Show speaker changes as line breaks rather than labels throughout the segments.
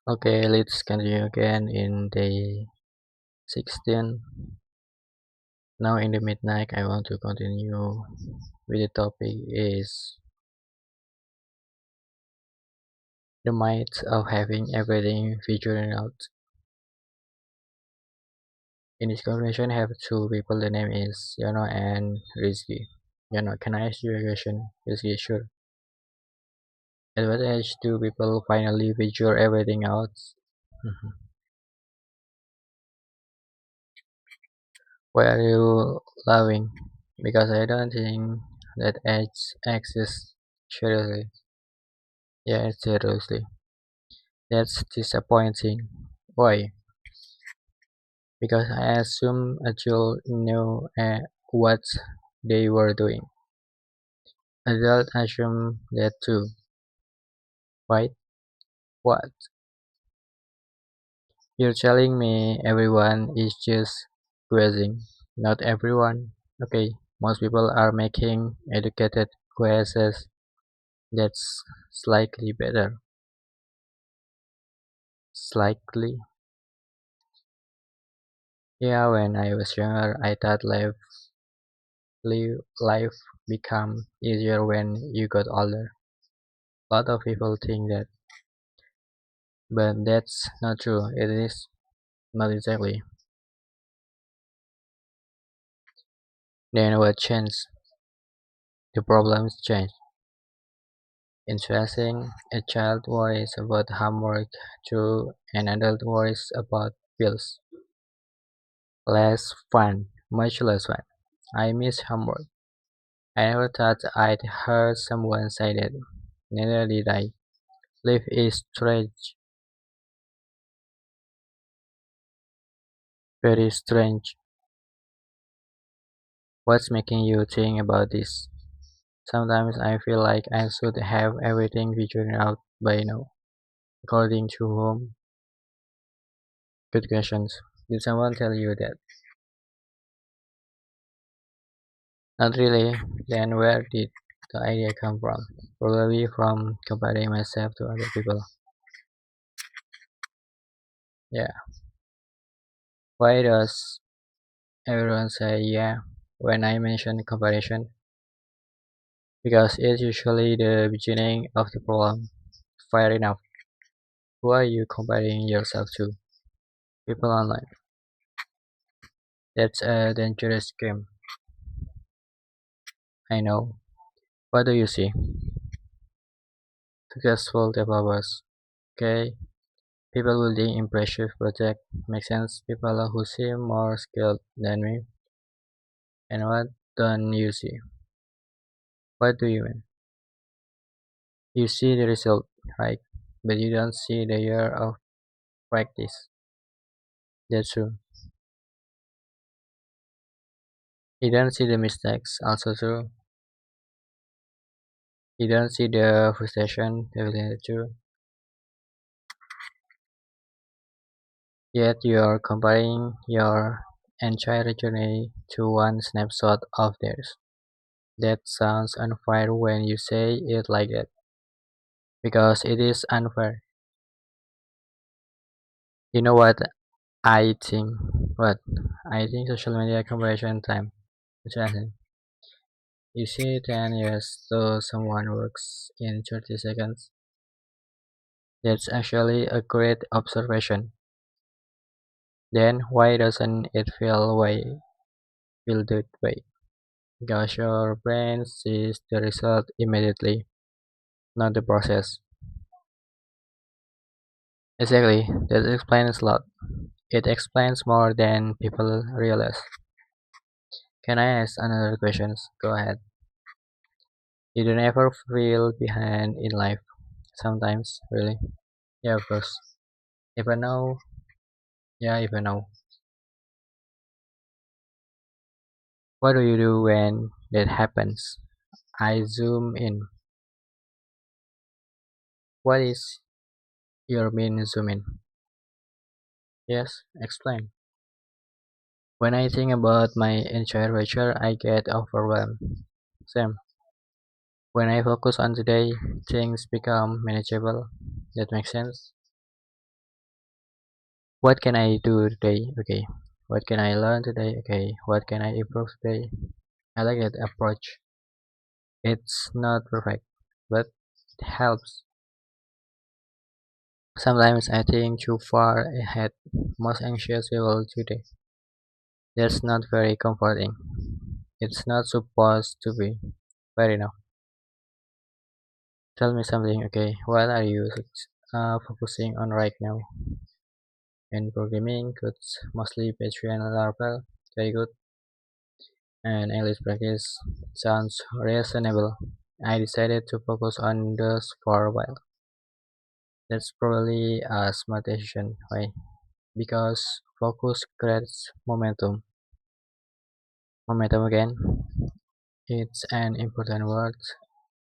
Okay, let's continue again in day 16. Now in the midnight, I want to continue with the topic is the myth of having everything figured out. In this conversation, I have two people. The name is Yano and Rizky. Yano, can I ask you a question? Rizky, sure. At what age do people finally figure everything out? Mhm. Why are you laughing? Because I don't think that age exists. Seriously. Yeah, seriously. That's disappointing. Why? Because I assume adults knew what they were doing. Adults assume that too, right? What? You're telling me everyone is just guessing? Not everyone. Okay, most people are making educated guesses. That's slightly better. Slightly. Yeah, when I was younger, I thought life become easier when you got older. A lot of people think that, but that's not true. It is not exactly. Then what changed? The problems changed. Interesting. A child worries about homework to an adult worries about bills. Less fun, much less fun. I miss homework. I never thought I'd heard someone say that. Neither did I. Life is strange, very strange. What's making you think about this? Sometimes I feel like I should have everything figured out by now. According to whom? Good questions. Did someone tell you that? Not really. Then where did the idea come from? Probably from comparing myself to other people. Yeah. Why does everyone say yeah when I mention comparison? Because it's usually the beginning of the problem. Fair enough. Who are you comparing yourself to? People online. That's a dangerous game. I know. What do you see? Successful developers. Okay. People building impressive project. Makes sense. People who seem more skilled than me. And what don't you see? What do you mean? You see the result, right? But you don't see the year of practice. That's true. You don't see the mistakes, also true. You don't see the frustration, definitely true. Yet you're comparing your entire journey to one snapshot of theirs. That sounds unfair when you say it like that. Because it is unfair. You know what I think? What? I think social media comparison time. Interesting. You see 10 years so someone works in 30 seconds. That's actually a great observation. Then why doesn't it feel that way? Because your brain sees the result immediately, not the process. Exactly, that explains a lot. It explains more than people realize. Can I ask another question? Go ahead. You don't ever feel behind in life. Sometimes, really. Yeah, of course. If I know, yeah, if I know. What do you do when that happens? I zoom in. What is your mean zoom in? Yes, explain. When I think about my entire future, I get overwhelmed. Same. When I focus on today, things become manageable. That makes sense. What can I do today? Okay. What can I learn today? Okay. What can I improve today? I like that approach. It's not perfect, but it helps. Sometimes I think too far ahead. Most anxious people today. That's not very comforting. It's not supposed to be. Fair enough. Tell me something, okay? What are you focusing on right now? In programming, codes, mostly PHP and Laravel. Very good. And English practice sounds reasonable. I decided to focus on those for a while. That's probably a smart decision. Why? Because focus creates momentum. Momentum again. It's an important word.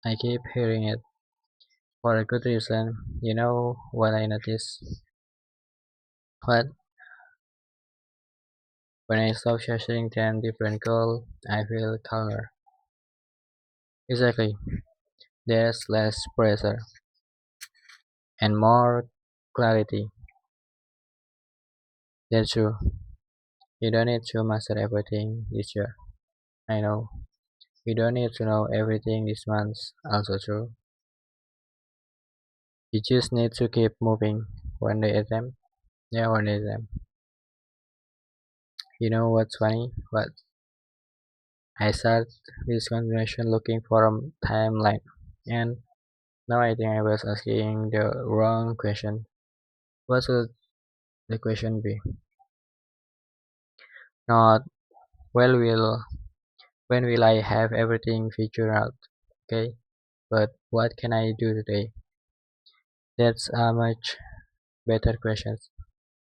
I keep hearing it for a good reason. You know what I noticed? What? When I stop chasing 10 different goals, I feel calmer. Exactly. There's less pressure and more clarity. That's true. You don't need to master everything this year. I know. You don't need to know everything this month. Also true. You just need to keep moving one day at a time. Yeah, one day at a time. You know what's funny? What? I started this conversation looking for a timeline. And now I think I was asking the wrong question. What should the question be? Not well will when will I have everything figured out? Okay? But what can I do today? That's a much better question.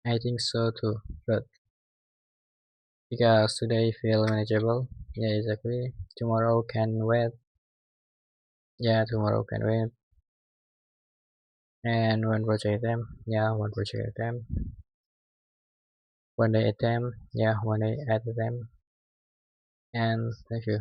I think so too. But because today feel manageable. Yeah, exactly. Tomorrow can wait. Yeah, tomorrow can wait. And one project at a time. Yeah, one project at a time. One day at a time. Yeah, one day at a time. And thank you.